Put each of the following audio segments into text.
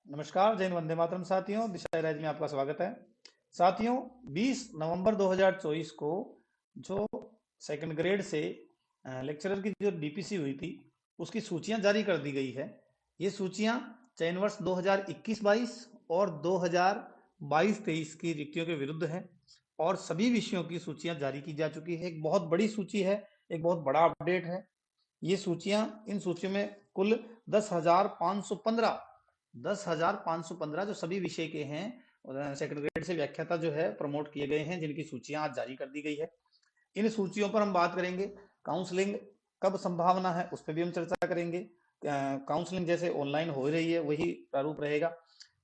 नमस्कार, जय हिंद, वंदे मातरम साथियों। दिशा राज में आपका स्वागत है। साथियों, 20 नवंबर 2024 को जो सेकंड ग्रेड से लेक्चरर की जो डीपीसी हुई थी, उसकी सूचियां जारी कर दी गई है। ये सूचियां चयन वर्ष 2021-22 और 2022-23 की रिक्तियों के विरुद्ध है और सभी विषयों की सूचियां जारी की जा चुकी है। एक बहुत बड़ी सूची है, एक बहुत बड़ा अपडेट है। ये सूचियां, इन सूचियों में कुल 10,515 जो सभी विषय के हैं, सेकंड ग्रेड से व्याख्याता जो है प्रमोट किए गए हैं, जिनकी सूचियां आज जारी कर दी गई है। इन सूचियों पर हम बात करेंगे। काउंसलिंग कब संभावना है, उस पर भी हम चर्चा करेंगे। काउंसलिंग जैसे ऑनलाइन हो रही है वही प्रारूप रहेगा,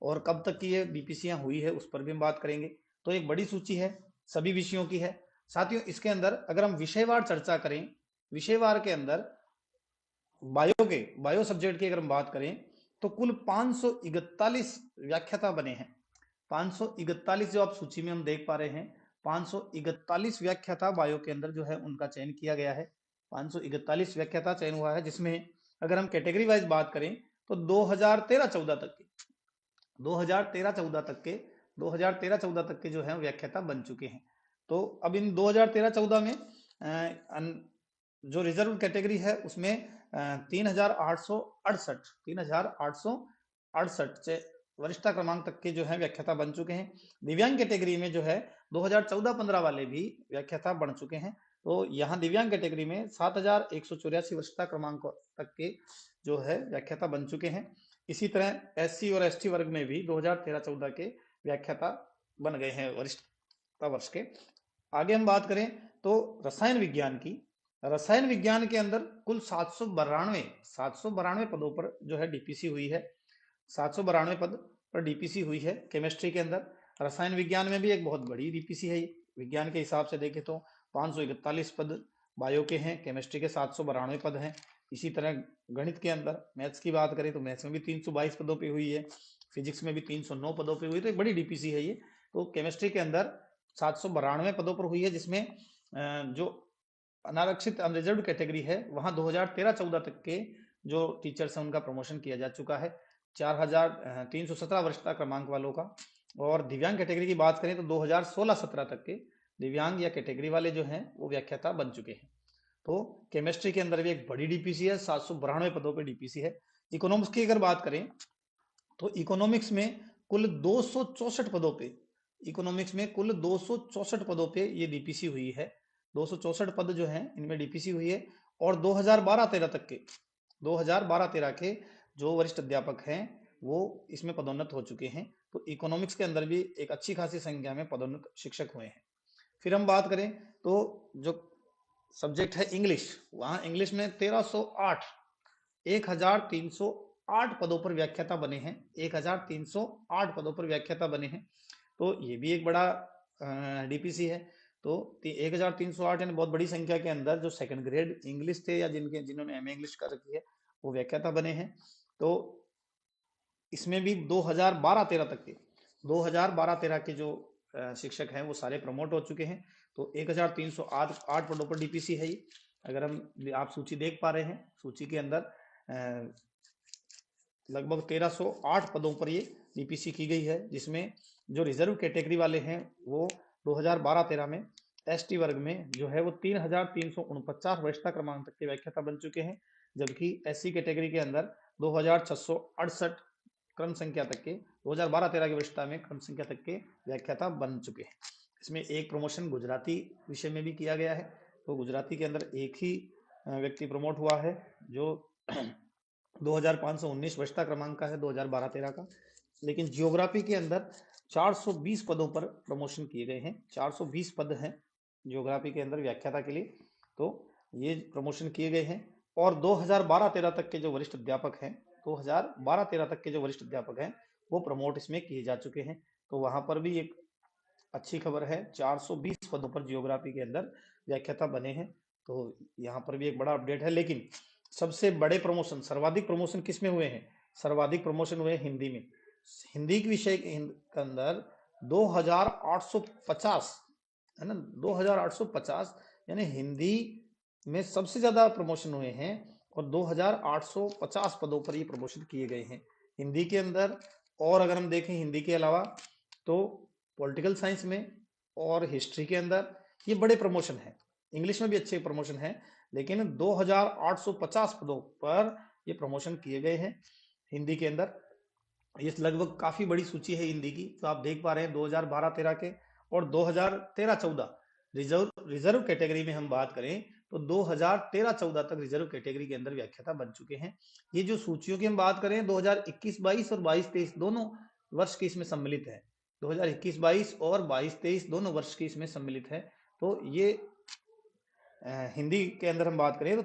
और कब तक की ये बीपीसीयां हुई है उस पर भी हम बात करेंगे। तो एक बड़ी सूची है, सभी विषयों की है। साथियों, इसके अंदर अगर हम विषयवार चर्चा करें, विषयवार के अंदर बायो सब्जेक्ट की अगर हम बात करें तो कुल 541 व्याख्याता बने हैं। 541 जो आप सूची में हम देख पा रहे हैं, 541 व्याख्याता बायो के अंदर जो है उनका चयन किया गया है। 541 व्याख्याता चयन हुआ है, जिसमें अगर हम कैटेगरी वाइज बात करें तो 2013-14 तक के 2013-14 तक के 2013-14 तक के जो है व्याख्याता बन चुके हैं। तो अब इन 2013-14 में जो रिजर्व कैटेगरी है उसमें 3,868 वरिष्ठता क्रमांक तक के जो है व्याख्याता बन चुके हैं। दिव्यांग कैटेगरी में जो है 2014-15 वाले भी व्याख्याता बन चुके हैं। तो यहाँ दिव्यांग कैटेगरी में 7,184 वरिष्ठता क्रमांक तक के जो है व्याख्याता बन चुके हैं। इसी तरह एससी और एसटी वर्ग में भी 2013-14 के व्याख्याता बन गए हैं वरिष्ठता वर्ष के। आगे हम बात करें तो रसायन विज्ञान की। रसायन विज्ञान के अंदर कुल 792 पदों पर जो है डीपीसी हुई है। 792 पद पर डीपीसी हुई है केमिस्ट्री के अंदर। रसायन विज्ञान में भी एक बहुत बड़ी डीपीसी है। विज्ञान के हिसाब से देखें तो 541 पद बायो के हैं, केमिस्ट्री के 792 पद हैं। इसी तरह गणित के अंदर मैथ्स की बात करें तो मैथ्स में भी 322 पदों पे हुई है, फिजिक्स में भी 309 पदों पे हुई। तो एक बड़ी डीपीसी है ये। तो केमिस्ट्री के अंदर 792 पदों पर हुई है, जिसमें जो अनारक्षित अनरिजर्व कैटेगरी है वहां 2013-14 तक के जो टीचर्स हैं उनका प्रमोशन किया जा चुका है, 4,317 वरिष्ठता क्रमांक वालों का। और दिव्यांग कैटेगरी की बात करें तो 2016-17 तक के दिव्यांग या कैटेगरी वाले जो हैं वो व्याख्याता बन चुके हैं। तो केमिस्ट्री के अंदर भी एक बड़ी डीपीसी है, 792 पदों पर डीपीसी है। इकोनॉमिक्स की अगर बात करें तो इकोनॉमिक्स में कुल 264 पदों पे इकोनॉमिक्स में कुल 264 पदों पे ये डीपीसी हुई है। 264 पद जो हैं इनमें डीपीसी हुई है। और 2012-13 तक के 2012-13 के जो वरिष्ठ अध्यापक हैं वो इसमें पदोन्नत हो चुके हैं। तो इकोनॉमिक्स के अंदर भी एक अच्छी खासी संख्या में पदोन्नत शिक्षक हुए हैं। फिर हम बात करें तो जो सब्जेक्ट है इंग्लिश, वहां इंग्लिश में 1308 पदों पर व्याख्याता बने हैं। 1308 पदों पर व्याख्याता बने हैं। तो ये भी एक बड़ा डीपीसी है। तो 1308 यानी बहुत बड़ी संख्या के अंदर जो सेकंड ग्रेड इंग्लिश थे या जिन्होंने एमए इंग्लिश कर रखी है वो व्याख्याता बने हैं। तो इसमें भी 2012-13 के जो शिक्षक हैं वो सारे प्रमोट हो चुके हैं। तो 1308 पदों पर डीपीसी है ये। अगर आप सूची देख पा रहे हैं, सूची के अंदर लगभग 1308 पदों पर ये डीपीसी की गई है, जिसमें जो रिजर्व कैटेगरी वाले हैं वो 2012-13 में एसटी वर्ग में जो है वो 3,349 वरिष्ठता क्रमांक तक के व्याख्याता बन चुके हैं, जबकि एससी कैटेगरी के अंदर 2,668 क्रम संख्या तक के 2012-13 की वरिष्ठता में क्रम संख्या तक के व्याख्याता बन चुके हैं। इसमें एक प्रमोशन गुजराती विषय में भी किया गया है। तो गुजराती के अंदर एक ही व्यक्ति प्रमोट हुआ है जो 2,519 वरिष्ठता क्रमांक का है 2012-13 का। लेकिन जियोग्राफी के अंदर 420 पदों पर प्रमोशन किए गए हैं। 420 पद हैं जियोग्राफी के अंदर व्याख्याता के लिए। तो ये प्रमोशन किए गए हैं। और 2012-13 तक के जो वरिष्ठ अध्यापक हैं 2012-13 तक के जो वरिष्ठ अध्यापक हैं वो प्रमोट इसमें किए जा चुके हैं। तो वहां पर भी एक अच्छी खबर है, 420 पदों पर जियोग्राफी के अंदर व्याख्याता बने हैं। तो यहाँ पर भी एक बड़ा अपडेट है। लेकिन सबसे बड़े प्रमोशन, सर्वाधिक प्रमोशन किस में हुए हैं? सर्वाधिक प्रमोशन हुए हिंदी में। हिंदी के विषय के अंदर 2,850 है ना, 2,850 यानी हिंदी में सबसे ज्यादा प्रमोशन हुए हैं। और 2,850 पदों पर ये प्रमोशन किए गए हैं। हिंदी के अंदर और अगर हम देखें हिंदी के अलावा तो पॉलिटिकल साइंस में और हिस्ट्री के अंदर ये बड़े प्रमोशन हैं। इंग्लिश में भी अच्छे प्रमोशन हैं, लेकिन 2850 पदों पर ये प्रमोशन किए गए हैं हिंदी के अंदर। ये लगभग काफी बड़ी सूची है हिंदी की, जो आप देख पा रहे हैं 2012-13 के और 2013-14 रिजर्व कैटेगरी में हम बात करें तो 2013-14 तक रिजर्व कैटेगरी के अंदर व्याख्याता बन चुके हैं। ये जो सूचियों की हम बात करें 2021-22 और 22-23 दोनों वर्ष की इसमें सम्मिलित है। 2021-22 और 22-23 दोनों वर्ष की इसमें सम्मिलित है। तो ये हिंदी के अंदर हम बात करें तो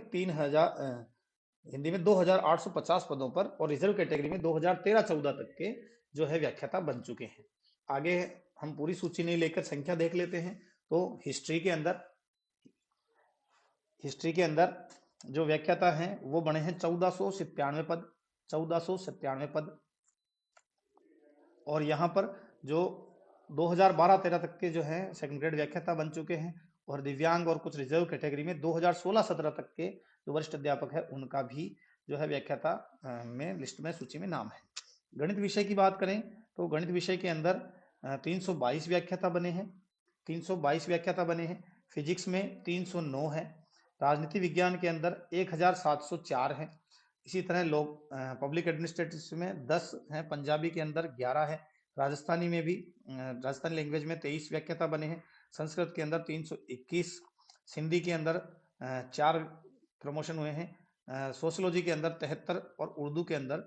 हिंदी में 2850 पदों पर और रिजर्व कैटेगरी में 2013-14 तक के जो है व्याख्याता बन चुके हैं। आगे हम पूरी सूची नहीं लेकर संख्या देख लेते हैं। तो हिस्ट्री के अंदर जो व्याख्याता हैं वो बने हैं 1497 पद, 1497 पद। और यहाँ पर जो 2012-13 तक के जो हैं सेकंड ग्रेड व्याख्याता बन चुके हैं, और दिव्यांग और कुछ रिजर्व कैटेगरी में 2016-17 तक के जो वरिष्ठ अध्यापक है उनका भी जो है व्याख्याता में लिस्ट में सूची में नाम है। गणित विषय की बात करें तो गणित विषय के अंदर 322 व्याख्याता बने हैं, 322 व्याख्याता बने हैं। फिजिक्स में 309 है। राजनीति विज्ञान के अंदर 1704 है। इसी तरह लोग पब्लिक एडमिनिस्ट्रेटिव में 10 है, पंजाबी के अंदर 11 है, राजस्थानी में भी राजस्थानी लैंग्वेज में 23 व्याख्याता बने हैं, संस्कृत के अंदर 321, सिंधी के अंदर 4 प्रमोशन हुए हैं, सोशियोलॉजी के अंदर 73 और उर्दू के अंदर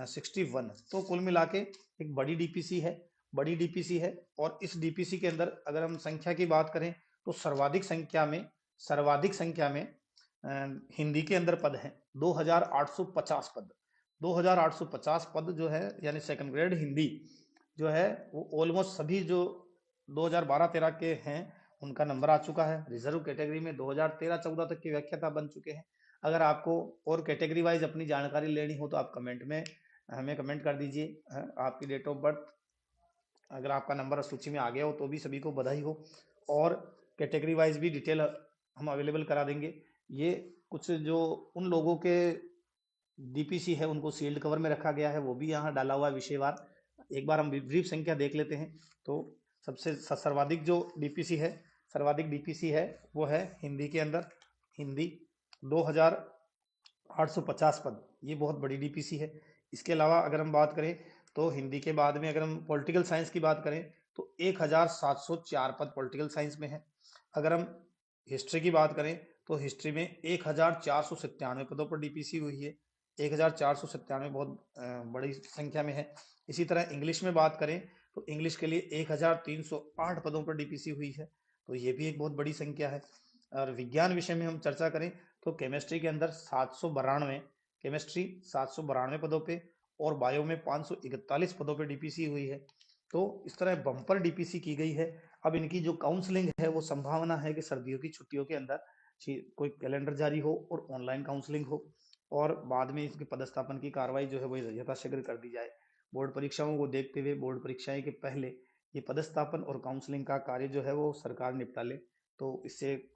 61। तो कुल मिला के एक बड़ी डीपीसी है। और इस डीपीसी के अंदर अगर हम संख्या की बात करें तो सर्वाधिक संख्या में हिंदी के अंदर पद हैं 2850 पद। 2850 पद जो है यानी सेकंड ग्रेड हिंदी जो है वो ऑलमोस्ट सभी जो 2012-13 के हैं उनका नंबर आ चुका है। रिजर्व कैटेगरी में 2013-14 तक के व्याख्याता बन चुके हैं। अगर आपको और कैटेगरी वाइज अपनी जानकारी लेनी हो तो आप कमेंट में हमें कमेंट कर दीजिए आपकी डेट ऑफ बर्थ। अगर आपका नंबर सूची में आ गया हो तो भी सभी को बधाई हो, और कैटेगरी वाइज भी डिटेल हम अवेलेबल करा देंगे। ये कुछ जो उन लोगों के डीपीसी है उनको सील्ड कवर में रखा गया है, वो भी यहाँ डाला हुआ है विषयवार। एक बार हम ब्रीफ संख्या देख लेते हैं। तो सबसे सर्वाधिक जो डीपीसी है वो है हिंदी के अंदर, हिंदी 2850 पद, ये बहुत बड़ी डीपीसी है। इसके अलावा अगर हम बात करें तो हिंदी के बाद में अगर हम पॉलिटिकल साइंस की बात करें तो 1704 पद पॉलिटिकल साइंस में है। अगर हम हिस्ट्री की बात करें तो हिस्ट्री में 1497 पदों पर डीपीसी हुई है। 1497 बहुत बड़ी संख्या में है। इसी तरह इंग्लिश में बात करें तो इंग्लिश के लिए 1308 पदों पर डीपीसी हुई है, तो ये भी एक बहुत बड़ी संख्या है। और विज्ञान विषय में हम चर्चा करें तो केमिस्ट्री के अंदर 792 पदों पे और बायो में 541 पदों पे डीपीसी हुई है। तो इस तरह बम्पर डीपीसी की गई है। अब इनकी जो काउंसलिंग है वो संभावना है कि सर्दियों की छुट्टियों के अंदर कोई कैलेंडर जारी हो और ऑनलाइन काउंसलिंग हो, और बाद में इसके पदस्थापन की कार्रवाई जो है वो यथाशीघ्र कर दी जाए। बोर्ड परीक्षाओं को देखते हुए बोर्ड परीक्षाएं के पहले ये पदस्थापन और काउंसलिंग का कार्य जो है वो सरकार निपटा ले, तो इससे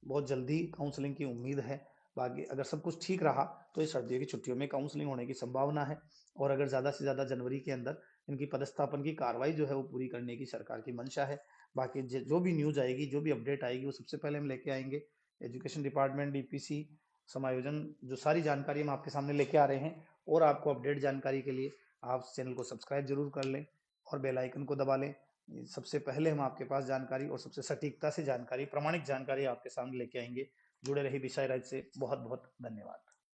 बहुत जल्दी काउंसलिंग की उम्मीद है। बाकी अगर सब कुछ ठीक रहा तो ये सर्दियों की छुट्टियों में काउंसलिंग होने की संभावना है, और अगर ज़्यादा से ज़्यादा जनवरी के अंदर इनकी पदस्थापन की कार्रवाई जो है वो पूरी करने की सरकार की मंशा है। बाकी जो भी न्यूज़ आएगी, जो भी अपडेट आएगी, वो सबसे पहले हम लेके आएंगे। एजुकेशन डिपार्टमेंट, डीपीसी, समायोजन, जो सारी जानकारी हम आपके सामने लेके आ रहे हैं। और आपको अपडेट जानकारी के लिए आप चैनल को सब्सक्राइब जरूर कर लें और बेल आइकन को दबा लें। सबसे पहले हम आपके पास जानकारी और सबसे सटीकता से जानकारी, प्रामाणिक जानकारी आपके सामने लेके आएंगे। जुड़े रहिए दिशा राइज से। बहुत बहुत धन्यवाद।